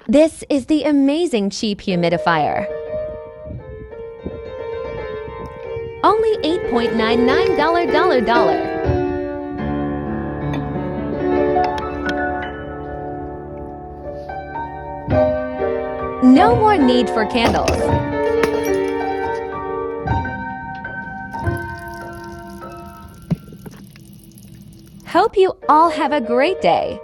This is the amazing cheap humidifier. Only $8.99. No more need for candles. Hope you all have a great day.